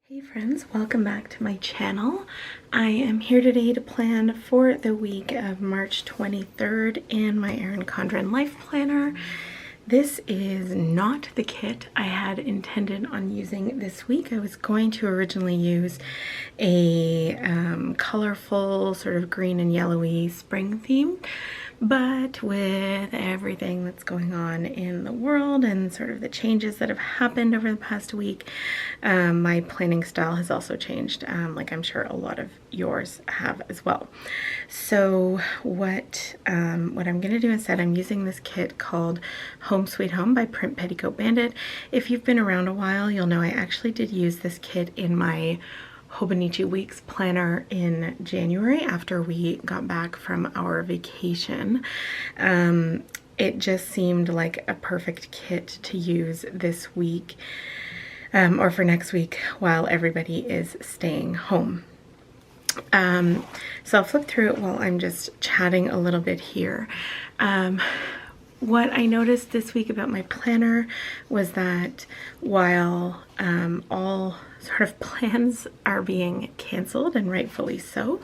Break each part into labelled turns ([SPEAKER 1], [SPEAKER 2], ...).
[SPEAKER 1] Hey friends, welcome back to my channel. I am here today to plan for the week of March 23rd in my Erin Condren life planner. This is not the kit I had intended on using this week. I was going to originally use a colorful sort of green and yellowy spring theme, but with everything that's going on in the world and sort of the changes that have happened over the past week, my planning style has also changed, like I'm sure a lot of yours have as well. So what I'm going to do instead, I'm using this kit called Home Sweet Home by Print Petticoat Bandit. If you've been around a while, you'll know I actually did use this kit in my Hobonichiweeks planner in January after we got back from our vacation. It just seemed like a perfect kit to use this week or for next week while everybody is staying home. So I'll flip through it while I'm just chatting a little bit here. What I noticed this week about my planner was that while all sort of plans are being canceled, and rightfully so,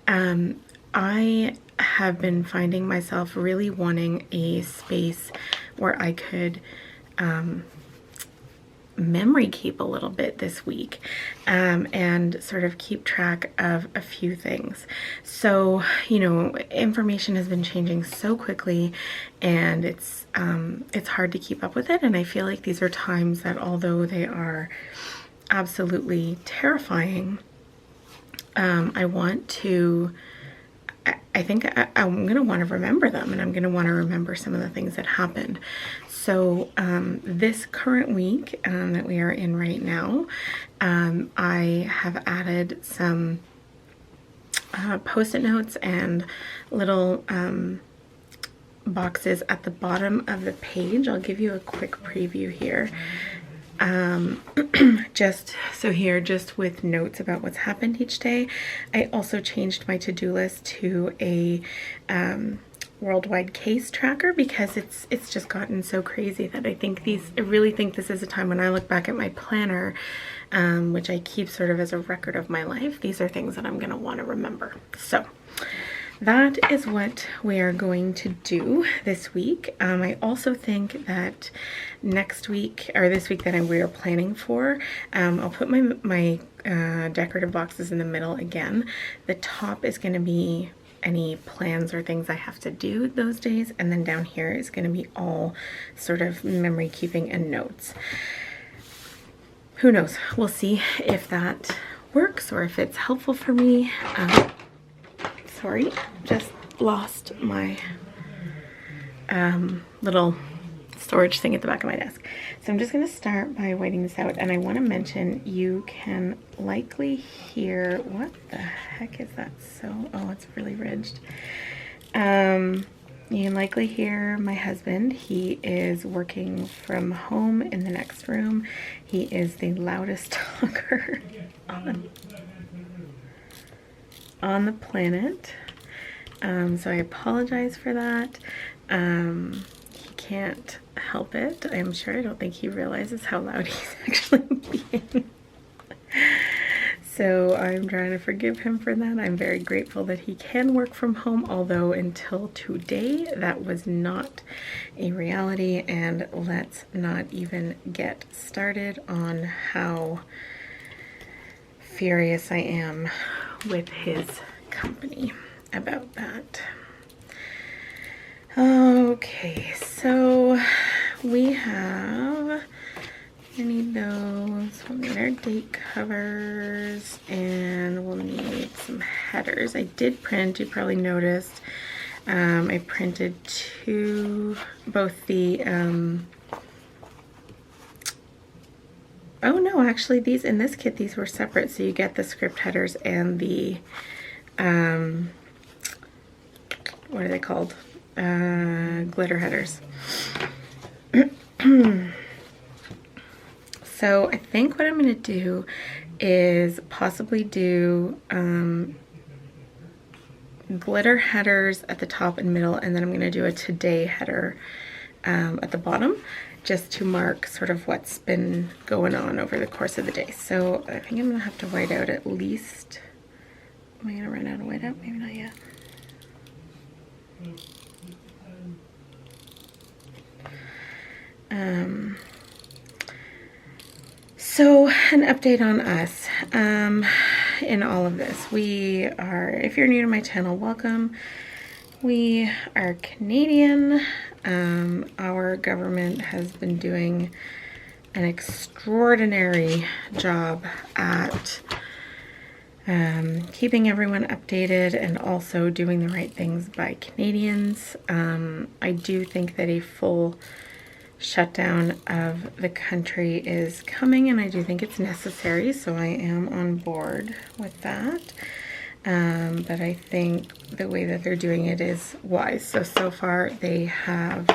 [SPEAKER 1] I have been finding myself really wanting a space where I could memory keep a little bit this week and sort of keep track of a few things. So, you know, information has been changing so quickly and it's hard to keep up with it. And I feel like these are times that, although they are absolutely terrifying, I think I'm going to want to remember them, and I'm going to want to remember some of the things that happened. So this current week that we are in right now, I have added some post-it notes and little boxes at the bottom of the page. I'll give you a quick preview here. Just with notes about what's happened each day. I also changed my to-do list to a worldwide case tracker because it's just gotten so crazy that I really think this is a time when I look back at my planner, which I keep sort of as a record of my life. These are things that I'm going to want to remember. So that is what we are going to do this week. I also think that next week, or this week that we are planning for, I'll put my decorative boxes in the middle again. The top is going to be any plans or things I have to do those days, and then down here is going to be all sort of memory keeping and notes. Who knows? We'll see if that works or if it's helpful for me. Sorry, just lost my little storage thing at the back of my desk. So I'm just going to start by whiting this out, and I want to mention you can likely hear, what the heck is that? Oh, it's really ridged. You can likely hear my husband. He is working from home in the next room. He is the loudest talker on the planet. So I apologize for that. He can't help it. I'm sure. I don't think he realizes how loud he's actually being. So I'm trying to forgive him for that. I'm very grateful that he can work from home, although until today that was not a reality. And let's not even get started on how furious I am with his company about that. Okay, so we need those, we'll need our date covers, and we'll need some headers. I did print, you probably noticed, I printed both the, oh no, actually these, in this kit, these were separate, so you get the script headers and the, what are they called? Glitter headers. So I think what I'm going to do is possibly do glitter headers at the top and middle, and then I'm going to do a today header at the bottom. just to mark sort of what's been going on over the course of the day. So I think I'm gonna have to white out at least, am I gonna run out of white out? Maybe not yet. So an update on us in all of this. We are, if you're new to my channel, welcome. We are Canadian. Our government has been doing an extraordinary job at keeping everyone updated and also doing the right things by Canadians. I do think that a full shutdown of the country is coming, and I do think it's necessary, so I am on board with that. But I think the way that they're doing it is wise. So far they have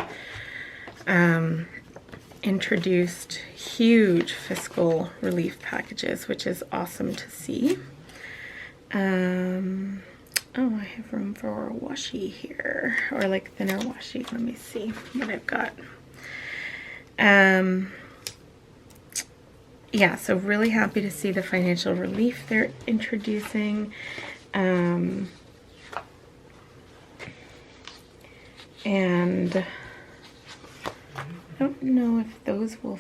[SPEAKER 1] introduced huge fiscal relief packages, which is awesome to see. Oh, I have room for a washi here, or like thinner washi. Let me see what I've got. Yeah, so really happy to see the financial relief they're introducing. And I don't know if those will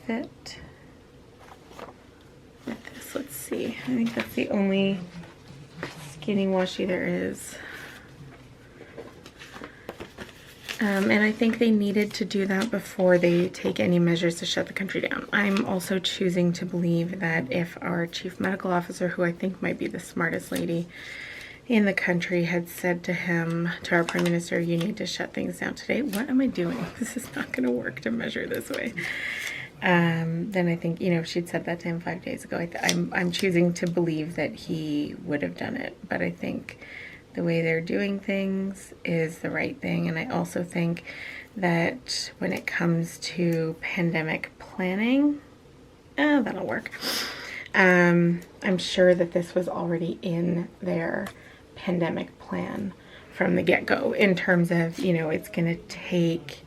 [SPEAKER 1] fit with this. Let's see. I think that's the only skinny washi there is. And I think they needed to do that before they take any measures to shut the country down. I'm also choosing to believe that if our chief medical officer, who I think might be the smartest lady in the country, had said to him, to our prime minister, you need to shut things down today. What am I doing? This is not going to work to measure this way. Then I think, you know, if she'd said that to him 5 days ago, I'm choosing to believe that he would have done it. But I think the way they're doing things is the right thing. And I also think that when it comes to pandemic planning, that'll work. I'm sure that this was already in their pandemic plan from the get-go, in terms of, you know, it's going to take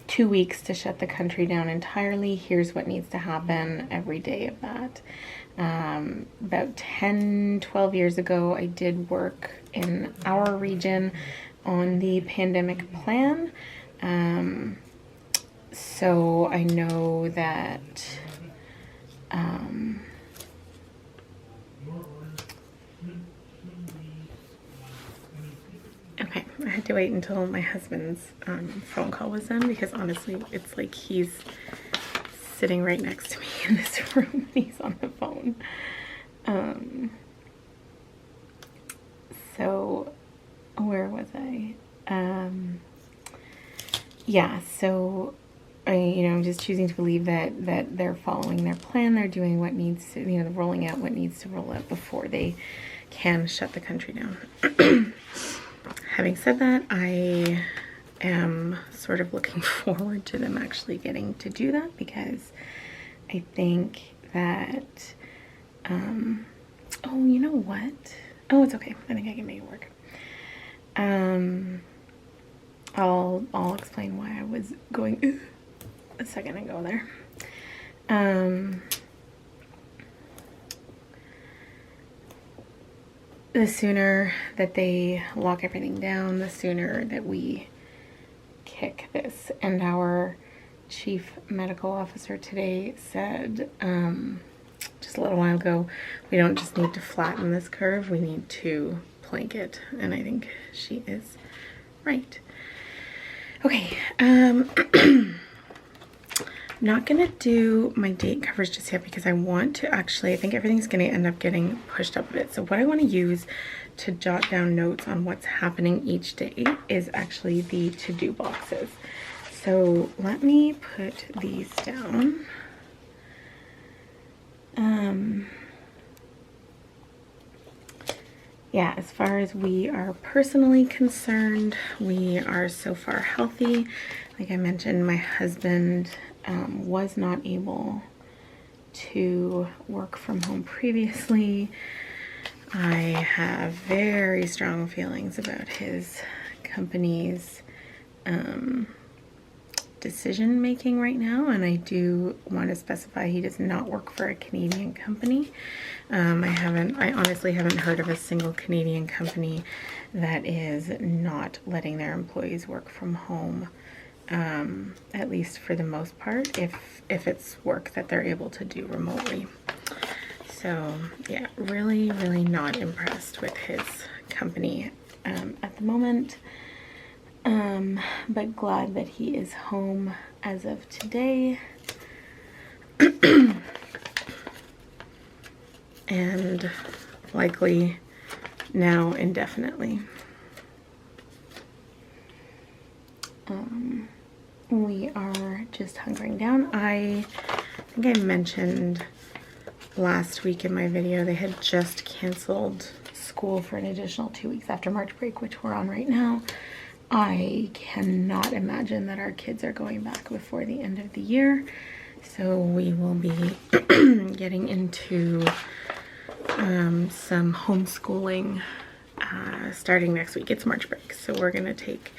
[SPEAKER 1] 2 weeks to shut the country down entirely. Here's what needs to happen every day of that. About 10-12 years ago, I did work in our region on the pandemic plan. So I know that okay, I had to wait until my husband's phone call was done, because honestly, it's like he's sitting right next to me in this room. He's on the phone. So where was I? Yeah, so I'm just choosing to believe that they're following their plan. They're doing what needs to, they're rolling out what needs to roll out before they can shut the country down. Having said that, I am sort of looking forward to them actually getting to do that, because I think that, oh, you know what? Oh, it's okay. I think I can make it work. I'll explain why I was going a second ago there. The sooner that they lock everything down, the sooner that we kick this. And our chief medical officer today said, just a little while ago, we don't just need to flatten this curve, we need to plank it. And I think she is right. Okay, not gonna do my date coverage just yet, because I want to actually, I think everything's gonna end up getting pushed up a bit. So what I want to use to jot down notes on what's happening each day is actually the to-do boxes. So let me put these down. Yeah, as far as we are personally concerned, we are so far healthy. Like I mentioned, my husband was not able to work from home previously. I have very strong feelings about his company's decision making right now, and I do want to specify he does not work for a Canadian company. I honestly haven't heard of a single Canadian company that is not letting their employees work from home, at least for the most part, if it's work that they're able to do remotely. So yeah, really, really not impressed with his company at the moment. But glad that he is home as of today. And likely now indefinitely. We are just hunkering down. I think I mentioned last week in my video they had just canceled school for an additional 2 weeks after March break, which we're on right now. I cannot imagine that our kids are going back before the end of the year, so we will be getting into some homeschooling starting next week. It's March break, so we're gonna take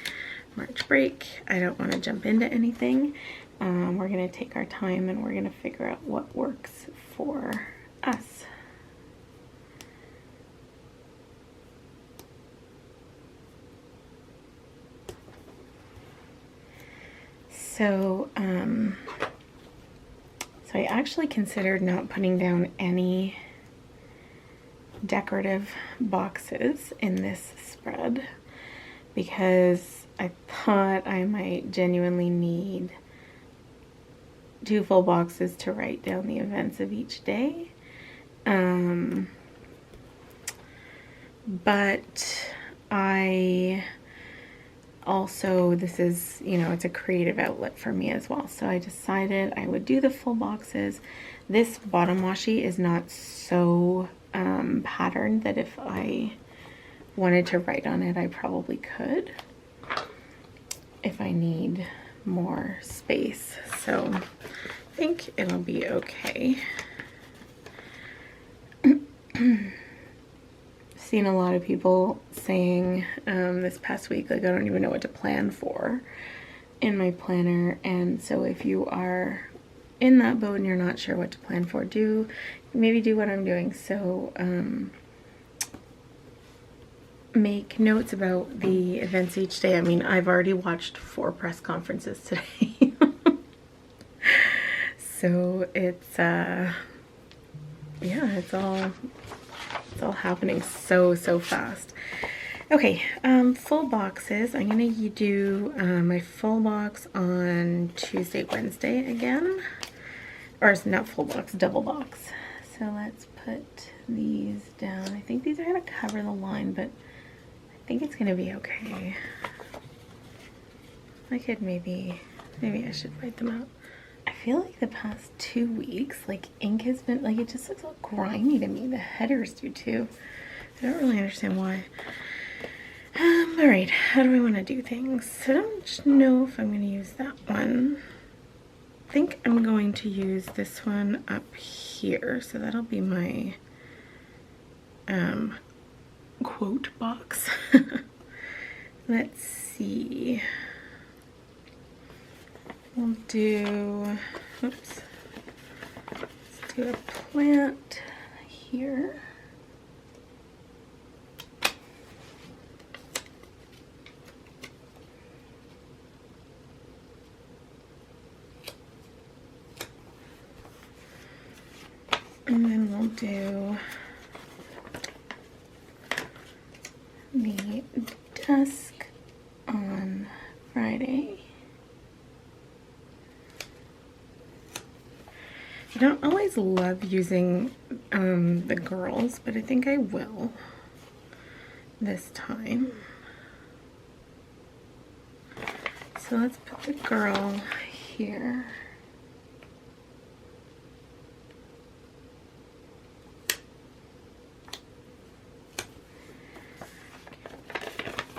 [SPEAKER 1] March break. I don't want to jump into anything. We're gonna take our time and we're gonna figure out what works for us. So, so I actually considered not putting down any decorative boxes in this spread because I thought I might genuinely need 2 full boxes to write down the events of each day. But I also, this is, you know, it's a creative outlet for me as well. So I decided I would do the full boxes. This bottom washi is not so patterned that if I wanted to write on it, I probably could if I need more space. So I think it'll be okay. Seen a lot of people saying this past week, like, I don't even know what to plan for in my planner. And so if you are in that boat and you're not sure what to plan for, maybe do what I'm doing. So make notes about the events each day. I mean, I've already watched 4 press conferences today. So it's yeah, it's all happening so fast. Okay, full boxes. I'm gonna do my full box on Tuesday, Wednesday again. Or it's not full box, double box. So let's put these down. I think these are gonna cover the line, but I think it's gonna be okay. I could maybe I should write them out. I feel like the past 2 weeks, like, ink has been, like, it just looks all grimy to me. The headers do too. I don't really understand why. All right, how do I want to do things? I don't know if I'm going to use that one. I think I'm going to use this one up here. So that'll be my quote box. Let's see. We'll do, oops, let's do a plant here. And then we'll do the desk on Friday. I don't always love using the girls, but I think I will this time. So let's put the girl here.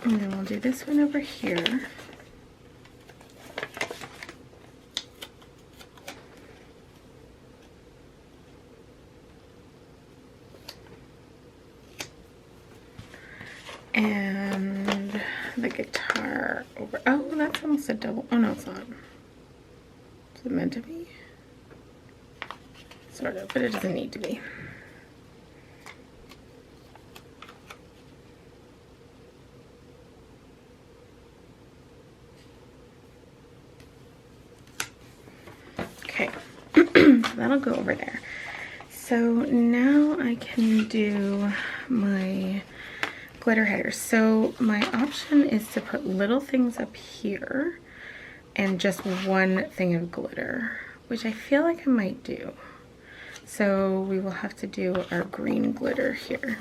[SPEAKER 1] And then we'll do this one over here. And the guitar over, oh, that's almost a double, oh no, it's not. Is it meant to be? Sort of, but it doesn't need to be. Okay, so that'll go over there. So now I can do my glitter headers. So my option is to put little things up here and just one thing of glitter, which I feel like I might do. So we will have to do our green glitter here.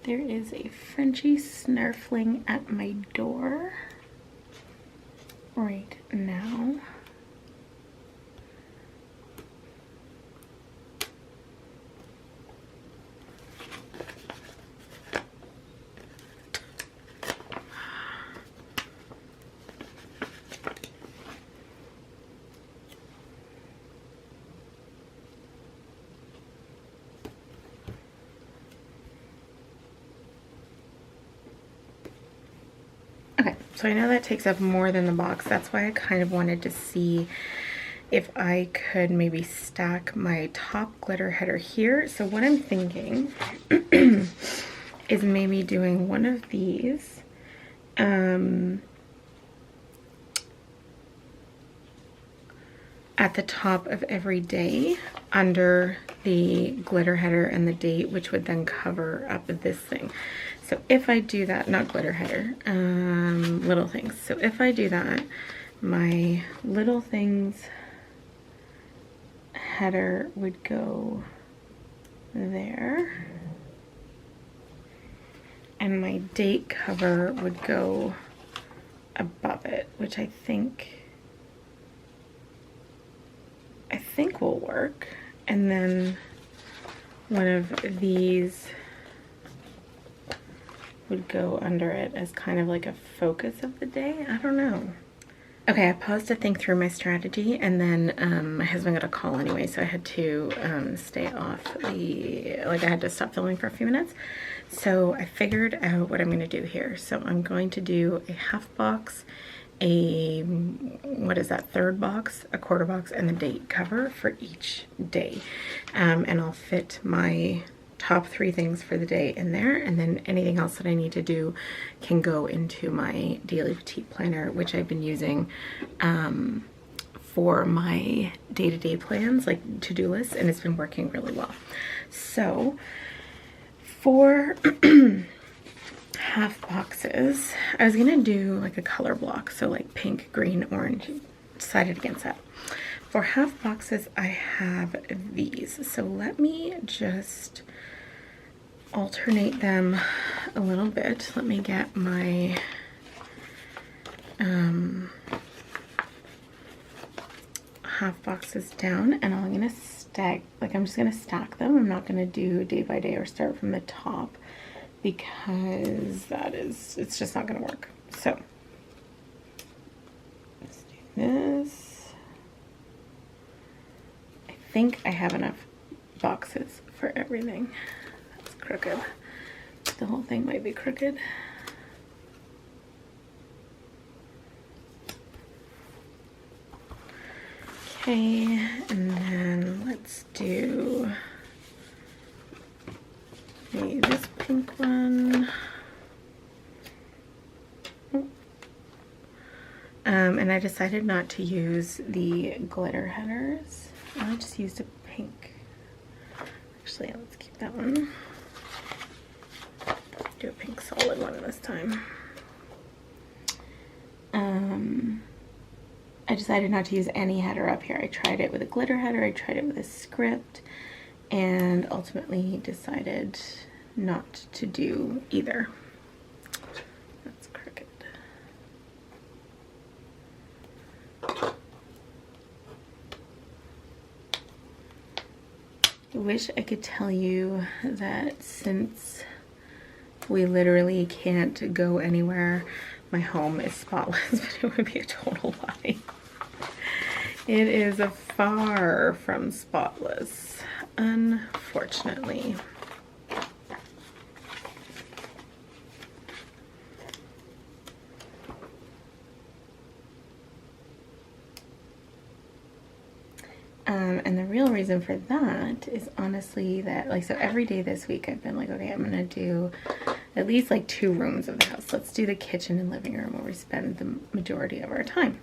[SPEAKER 1] There is a Frenchie snarfling at my door right now. Okay, so I know that takes up more than the box. That's why I kind of wanted to see if I could maybe stack my top glitter header here. So what I'm thinking is maybe doing one of these. At the top of every day under the glitter header and the date, which would then cover up this thing. So if I do that, not glitter header, little things. So if I do that, my little things header would go there. And my date cover would go above it, which I think will work. And then one of these would go under it as kind of like a focus of the day. I don't know. Okay, I paused to think through my strategy, and then my husband got a call anyway, so I had to stay off I had to stop filming for a few minutes. So I figured out what I'm going to do here. So I'm going to do a half box, what is that, third box, a quarter box, and the date cover for each day. And I'll fit my top 3 things for the day in there, and then anything else that I need to do can go into my daily petite planner, which I've been using for my day-to-day plans, like to-do lists, and it's been working really well. So for half boxes, I was gonna do like a color block, so like pink, green, orange, decided against that. For half boxes, I have these. So let me just alternate them a little bit. Let me get my half boxes down, and I'm gonna I'm just gonna stack them. I'm not gonna do day by day or start from the top, because it's just not gonna work. So let's do this. I think I have enough boxes for everything. That's crooked. The whole thing might be crooked. Okay, and then let's do this pink one. And I decided not to use the glitter headers. I just used a pink. Actually, let's keep that one. Do a pink solid one this time. I decided not to use any header up here. I tried it with a glitter header, I tried it with a script, and ultimately decided not to do either. wish I could tell you that since we literally can't go anywhere, my home is spotless, but it would be a total lie. It is far from spotless, unfortunately. And the real reason for that is honestly that, like, so every day this week I've been like, okay, I'm gonna do at least like 2 rooms of the house. Let's do the kitchen and living room where we spend the majority of our time.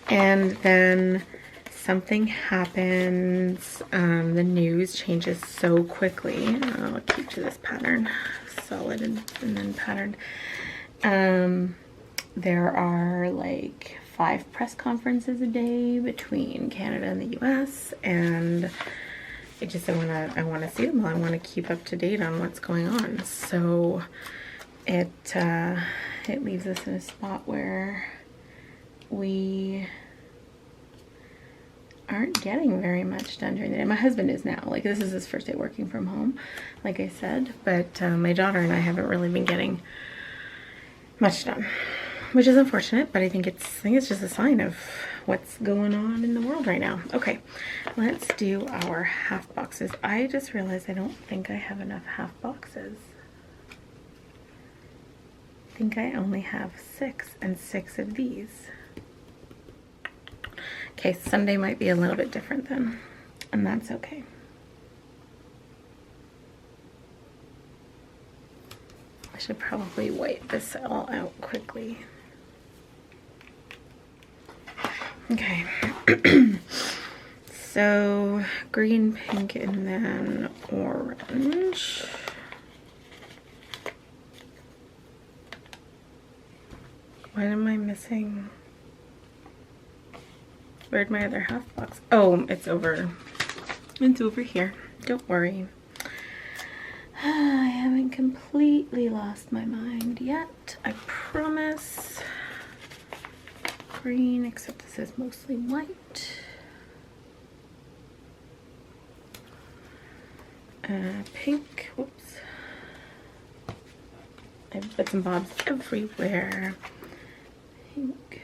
[SPEAKER 1] And then something happens, the news changes so quickly. I'll keep to this pattern, solid and then patterned. There are like 5 press conferences a day between Canada and the US, and I wanna see them all. I wanna keep up to date on what's going on. So it leaves us in a spot where we aren't getting very much done during the day. My husband is now, like, this is his first day working from home, like I said, but my daughter and I haven't really been getting much done, which is unfortunate, but I think it's just a sign of what's going on in the world right now. Okay, let's do our half boxes. I just realized I don't think I have enough half boxes. I think I only have 6 and 6 of these. Okay, Sunday might be a little bit different then, and that's okay. I should probably wipe this all out quickly. Okay. So green, pink, and then orange. What am I missing? Where'd my other half box? Oh, it's over here. Don't worry. I haven't completely lost my mind yet, I promise. Green, except this is mostly white. Pink, whoops. I have bits and bobs everywhere. Pink.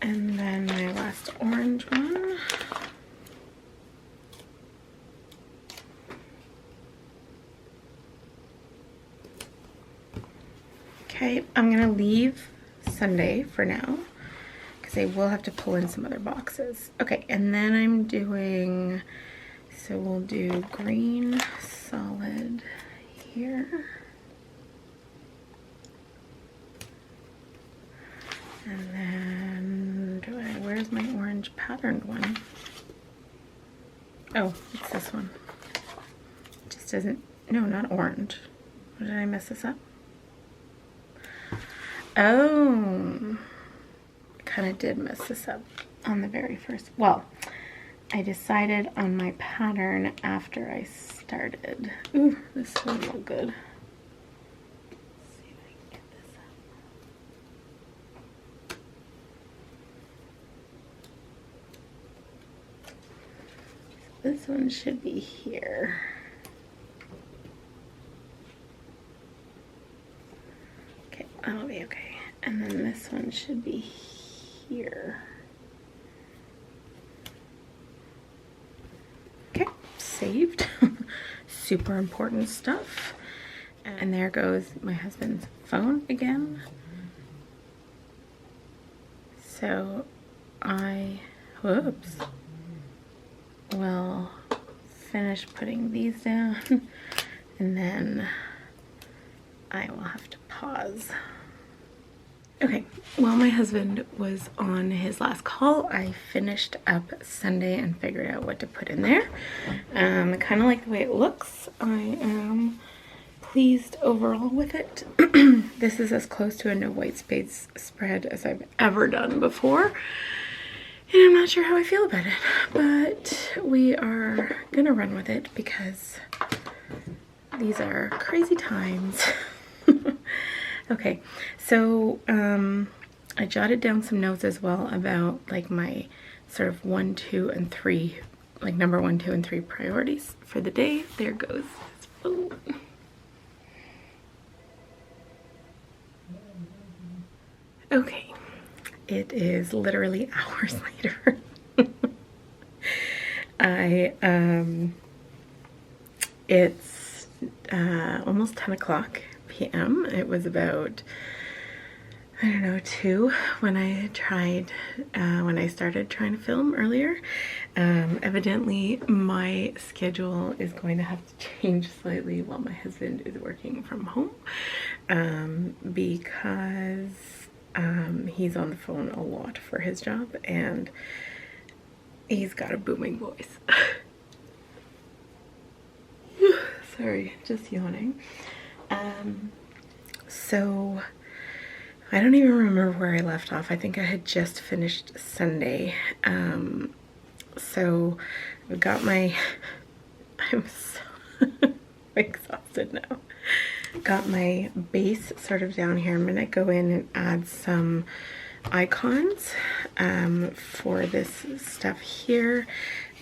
[SPEAKER 1] And then my last orange one. Okay, I'm gonna leave Sunday for now because I will have to pull in some other boxes. Okay, and then I'm doing, so we'll do green solid here. And then, where's my orange patterned one? Oh, it's this one. It just doesn't, no, not orange. Did I mess this up? Oh, I kind of did mess this up on the very first. Well, I decided on my pattern after I started. Ooh, this will look good. Let's see if I can get this up. This one should be here. Okay, that'll be okay. And then this one should be here. Okay, saved. Super important stuff. And there goes my husband's phone again. So I, whoops, will finish putting these down and then I will have to pause. Okay, while my husband was on his last call, I finished up Sunday and figured out what to put in there. I kind of like the way it looks. I am pleased overall with it. This is as close to a no white space spread as I've ever done before. And I'm not sure how I feel about it, but we are gonna run with it because these are crazy times. Okay, so I jotted down some notes as well about like my sort of 1, 2, and 3, like number 1, 2, and 3 priorities for the day. There goes his phone. Okay, it is literally hours later. It's almost 10 o'clock p.m. It was about, I don't know, 2 when I started trying to film earlier. Evidently my schedule is going to have to change slightly while my husband is working from home, because he's on the phone a lot for his job and he's got a booming voice. Sorry, just yawning. So I don't even remember where I left off. I think I had just finished Sunday. So I've got my, I'm so exhausted now. Got my base sort of down here. I'm gonna go in and add some icons for this stuff here.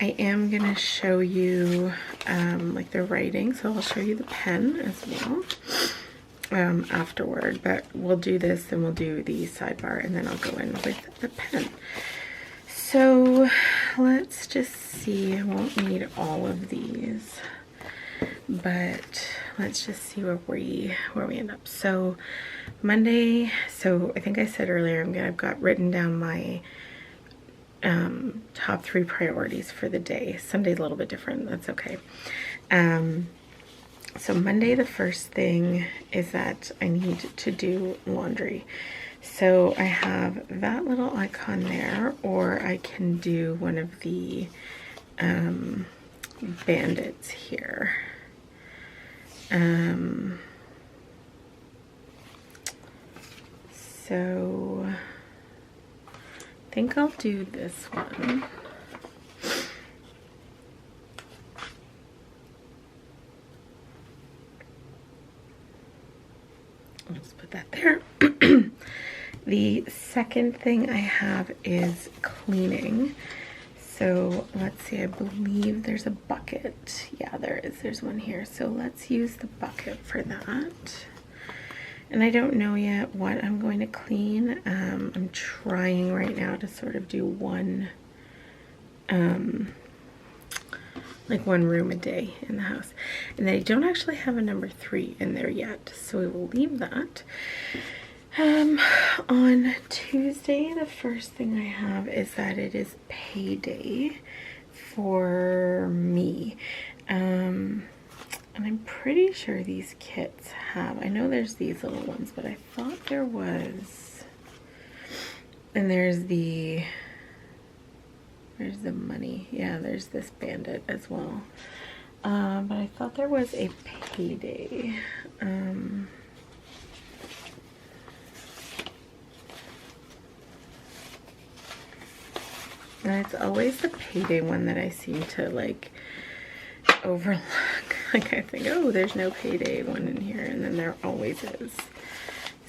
[SPEAKER 1] I am gonna show you like the writing, so I'll show you the pen as well afterward, but we'll do this and we'll do the sidebar and then I'll go in with the pen. So let's just see. I won't need all of these, but let's just see where we end up. So Monday, so I think I said earlier I've got written down my top 3 priorities for the day. Sunday's a little bit different, that's okay. So Monday, the first thing is that I need to do laundry. So I have that little icon there, or I can do one of the bandits here. So I think I'll do this one. I'll just put that there. The second thing I have is cleaning. So let's see, I believe there's a bucket. Yeah, there is. There's one here. So let's use the bucket for that. And I don't know yet what I'm going to clean. I'm trying right now to sort of do one room a day in the house. And I don't actually have a number 3 in there yet, so we will leave that. On Tuesday, the first thing I have is that it is payday for me. And I'm pretty sure these kits have, I know there's these little ones, but I thought there was, and there's the money. Yeah, there's this bandit as well. But I thought there was a payday. And it's always the payday one that I seem to like overlook. Like I think, oh, there's no payday one in here, and then there always is.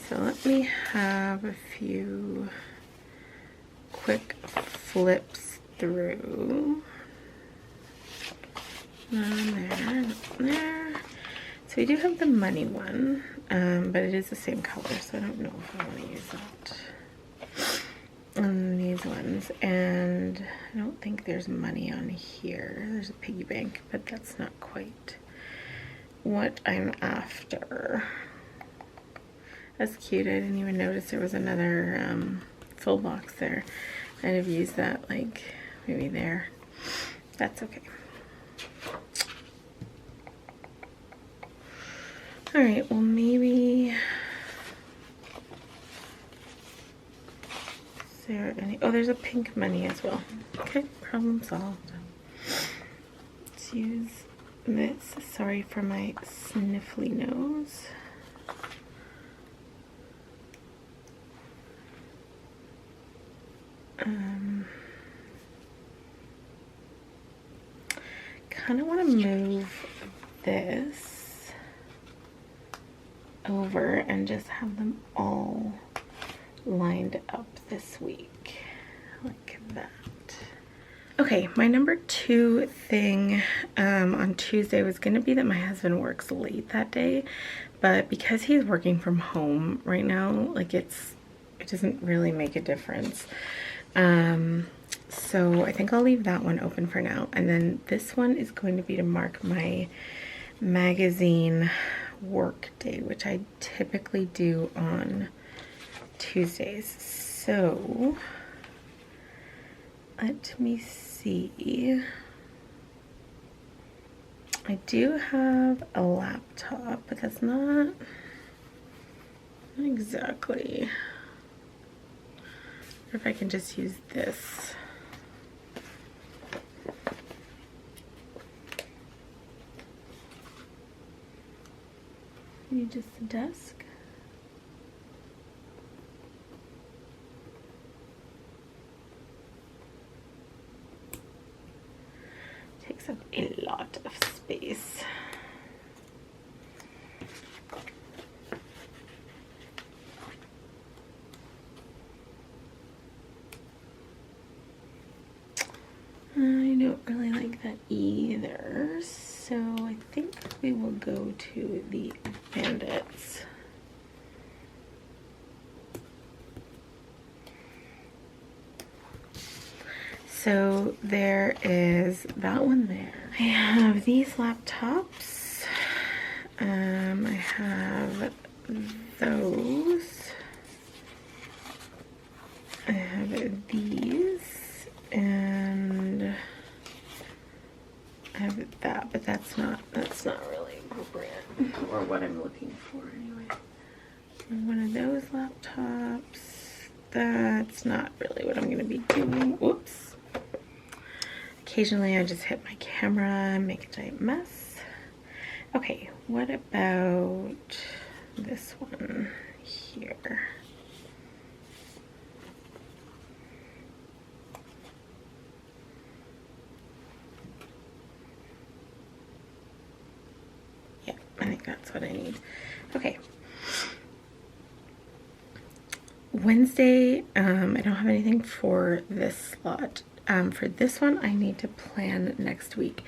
[SPEAKER 1] So let me have a few quick flips through. There. So we do have the money one, but it is the same color, so I don't know if I want to use that. And these ones, and I don't think there's money on here. There's a piggy bank, but that's not quite what I'm after. That's cute. I didn't even notice there was another full box there. I'd have used that like maybe there. That's okay. All right, well maybe there any, oh, there's a pink money as well. Okay, problem solved. Let's use this. Sorry for my sniffly nose. Kind of want to move this over and just have them all lined up this week, like that. Okay, my number 2 thing on Tuesday was going to be that my husband works late that day, but because he's working from home right now, like it doesn't really make a difference. So I think I'll leave that one open for now. And then this one is going to be to mark my magazine work day, which I typically do on Tuesdays. So let me see. I do have a laptop, but that's not exactly. Or if I can just use this. Maybe just the desk. Takes up a lot of space. I don't really like that either, so I think we will go to the bandits. So there is that one there. I have these laptops. I have those. I have these. And I have that, but that's not really appropriate or what I'm looking for anyway. And one of those laptops, that's not really what I'm going to be doing. Whoops. Occasionally I just hit my camera and make a giant mess. Okay, what about this one here? I think that's what I need. Okay. Wednesday, I don't have anything for this slot. For this one, I need to plan next week.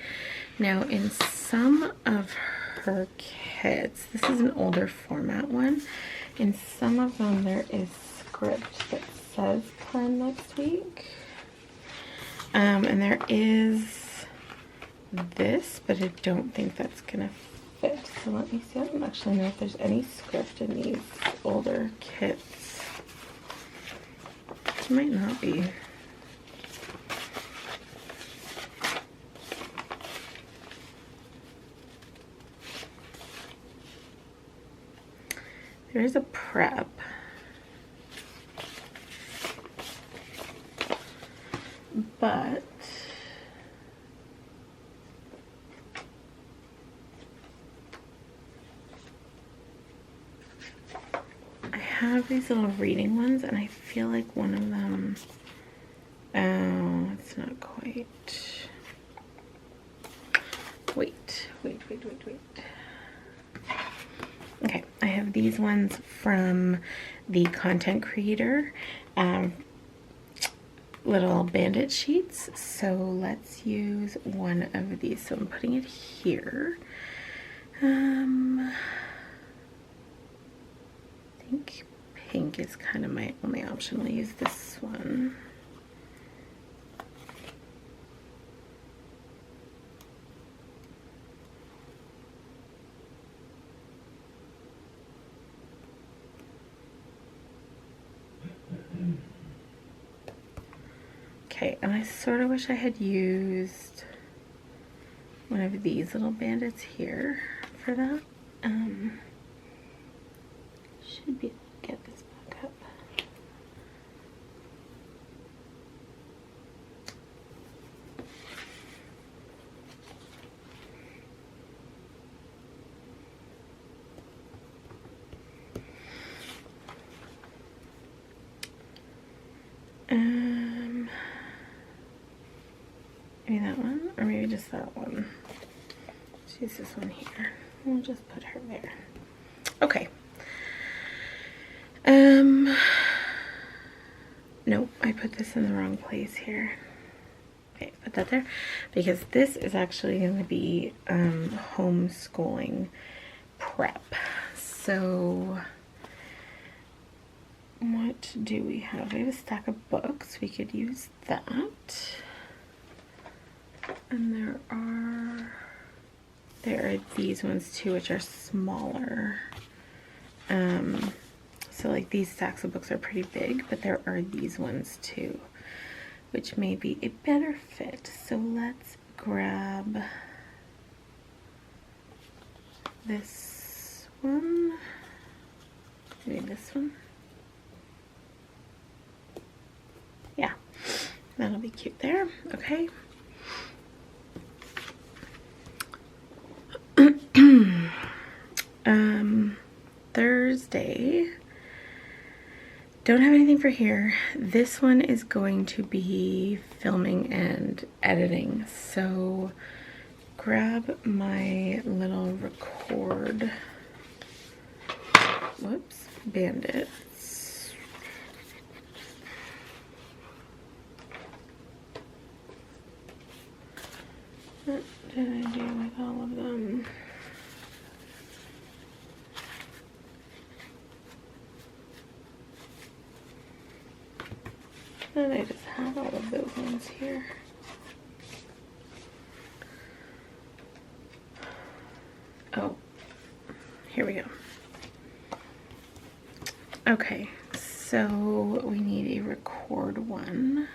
[SPEAKER 1] Now, in some of her kits, this is an older format one. In some of them, there is script that says plan next week. And there is this, but I don't think that's gonna fit. So let me see. I don't actually know if there's any script in these older kits. It might not be. There is a prep. But I have these little reading ones, and I feel like one of them, oh, it's not quite. Wait. Okay, I have these ones from the content creator, little bandit sheets. So let's use one of these. So I'm putting it here. I think pink is kind of my only option. I'll use this one. Okay, and I sort of wish I had used one of these little bandits here for that. Should be able to get this back up. Maybe that one, or maybe just that one. Let's use this one here. We'll just put her there. Okay. Nope, I put this in the wrong place here. Okay, put that there because this is actually going to be homeschooling prep. So what do we have? We have a stack of books. We could use that. And there are these ones too, which are smaller. So like these stacks of books are pretty big, but there are these ones too, which may be a better fit. So let's grab this one, maybe this one. Yeah, that'll be cute there. Okay. Thursday, don't have anything for here. This one is going to be filming and editing, so grab my little record, whoops, bandits. What did I do with all of them? And I just have all of those ones here. Oh, here we go. Okay, so we need a record one.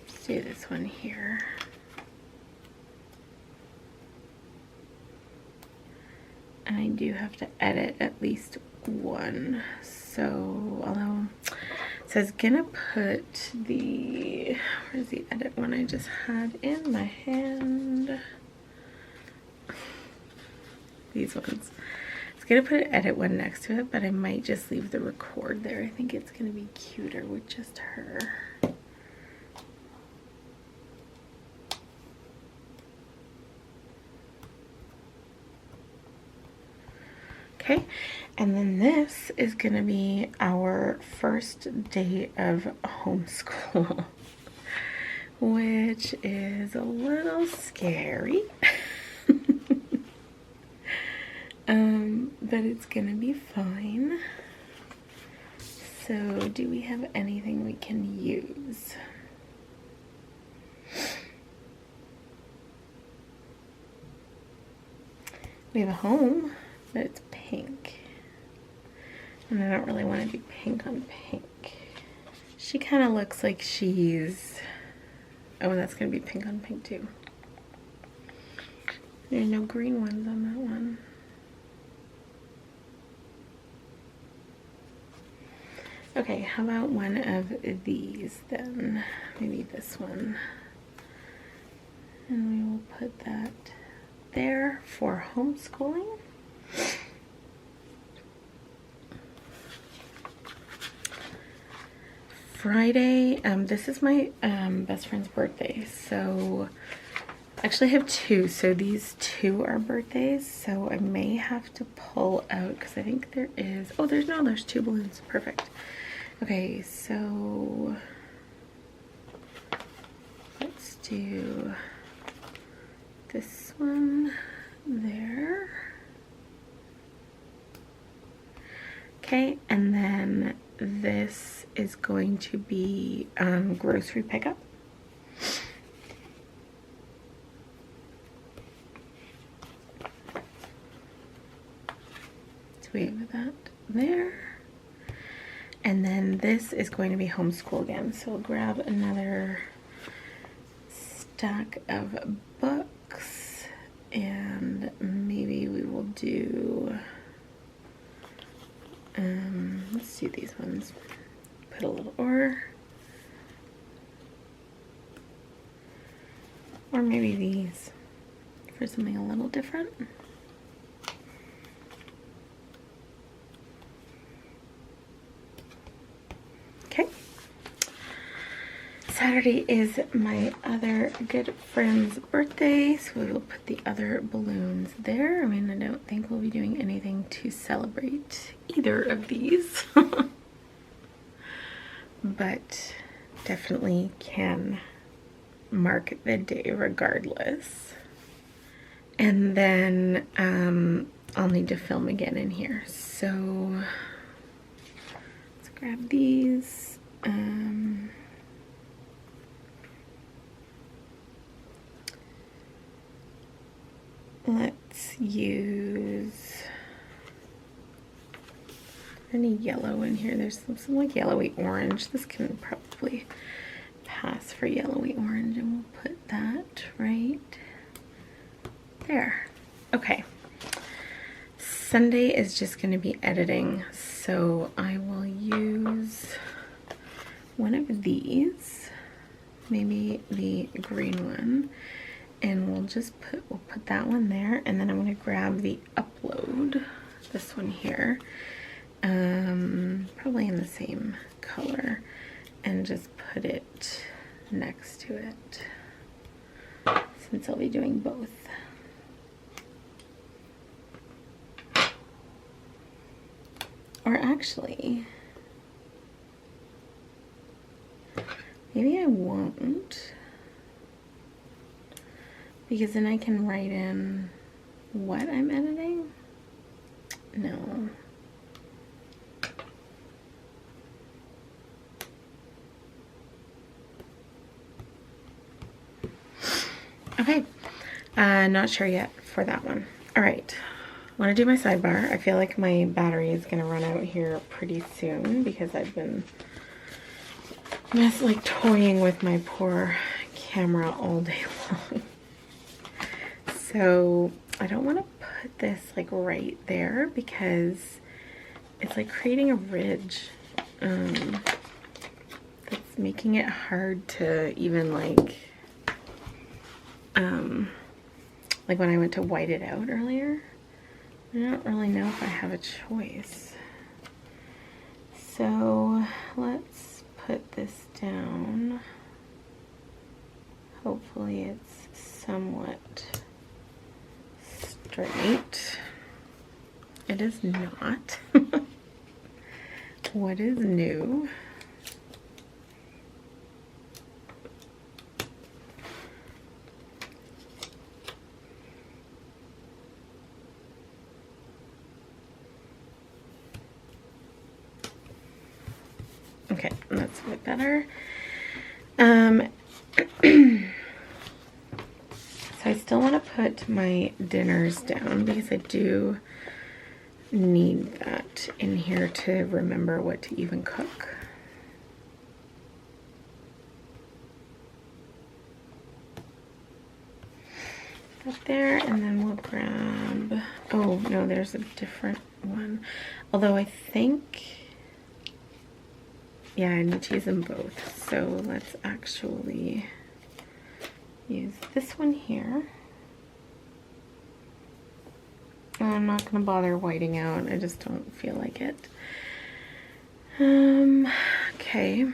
[SPEAKER 1] Let's do this one here. And I do have to edit at least one. So, although it says gonna put the, where's the edit one I just had in my hand? These ones. It's gonna put an edit one next to it, but I might just leave the record there. I think it's gonna be cuter with just her. Okay, and then this is going to be our first day of homeschool, which is a little scary, but it's going to be fine. So do we have anything we can use? We have a home, but it's pink. And I don't really want to do pink on pink. She kind of looks like she's... Oh, that's going to be pink on pink too. There are no green ones on that one. Okay, how about one of these then? Maybe this one. And we will put that there for homeschooling. Friday, this is my best friend's birthday, so actually I have two, so these two are birthdays, so I may have to pull out because I think there is, oh there's two balloons, perfect. Okay, so let's do this one there. Okay, and then this is going to be grocery pickup. So we have that there. And then this is going to be homeschool again. So we'll grab another stack of books and maybe we will do let's do these ones. Put a little or maybe these for something a little different. Saturday is my other good friend's birthday, so we will put the other balloons there. I mean, I don't think we'll be doing anything to celebrate either of these. But definitely can mark the day regardless. And then I'll need to film again in here. So let's grab these. Let's use any yellow in here. There's some like yellowy orange. This can probably pass for yellowy orange, and we'll put that right there. Okay. Sunday is just going to be editing, so I will use one of these, maybe the green one, and we'll put that one there, and then I'm going to grab the upload, this one here, probably in the same color, and just put it next to it, since I'll be doing both. Or actually, maybe I won't, because then I can write in what I'm editing. No. Okay, not sure yet for that one. All right, I want to do my sidebar. I feel like my battery is going to run out here pretty soon because I've been like toying with my poor camera all day long. So I don't want to put this like right there because it's like creating a ridge that's making it hard to even like when I went to white it out earlier. I don't really know if I have a choice. So let's put this down. Hopefully it's somewhat straight. It is not. What is new? Okay, that's a bit better. So I still want to put my dinners down because I do need that in here to remember what to even cook. Up there, and then we'll grab, oh no, there's a different one. Although I think, yeah, I need to use them both. So let's actually use this one here. I'm not going to bother whiting out. I just don't feel like it. Okay.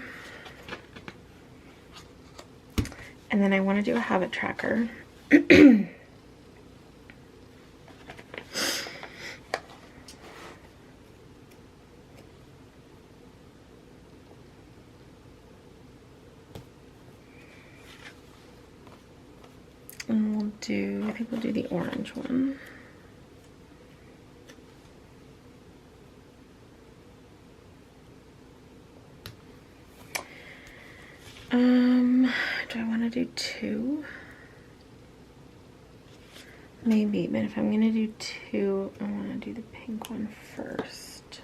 [SPEAKER 1] And then I want to do a habit tracker. And we'll do, I think we'll do the orange one. Do I want to do two? Maybe, but if I'm going to do two, I want to do the pink one first.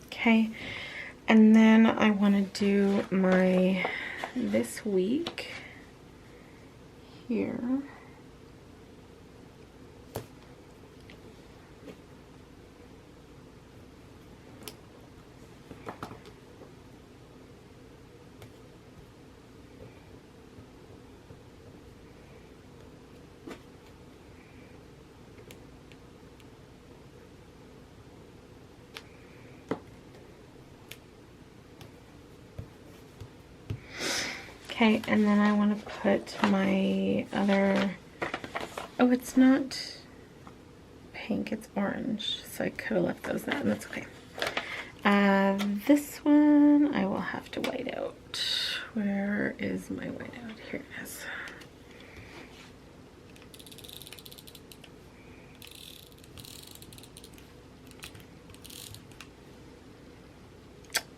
[SPEAKER 1] Okay, and then I want to do my this week here. Okay, and then I want to put my other, oh, it's not pink, it's orange, so I could have left those there, and that's okay. This one I will have to white out. Where is my whiteout? Here it is.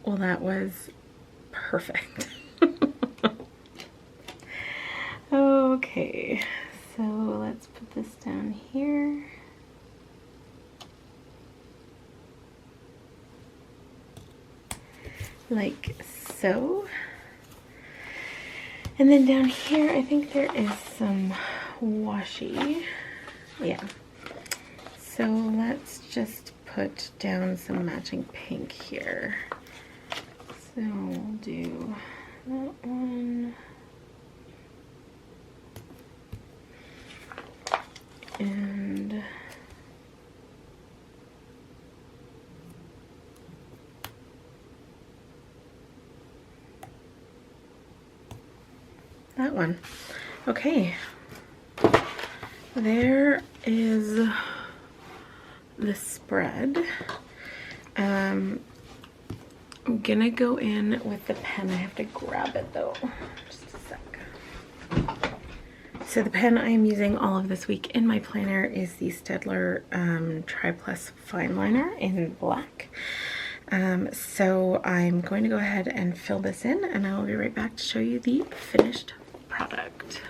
[SPEAKER 1] Well, that was perfect. Okay, so let's put this down here. Like so. And then down here, I think there is some washi. Yeah. So let's just put down some matching pink here. So we'll do that one. And that one. Okay, there is the spread. I'm gonna go in with the pen. I have to grab it though, just a sec. So the pen I am using all of this week in my planner is the Staedtler Tri Plus Fine Liner in black. So I'm going to go ahead and fill this in, and I will be right back to show you the finished product.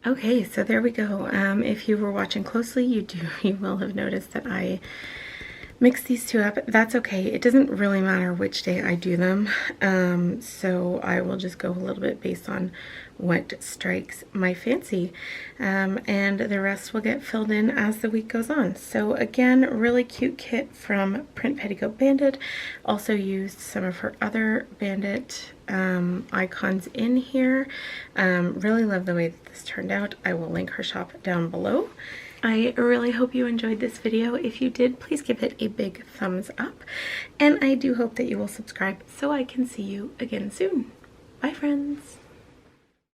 [SPEAKER 1] Okay, so there we go. If you were watching closely, you will have noticed that I mix these two up. That's okay. It doesn't really matter which day I do them. So I will just go a little bit based on what strikes my fancy. And the rest will get filled in as the week goes on. So again, really cute kit from Print Petticoat Bandit. Also used some of her other Bandit icons in here. Really love the way that this turned out. I will link her shop down below. I really hope you enjoyed this video. If you did, please give it a big thumbs up. And I do hope that you will subscribe so I can see you again soon. Bye, friends.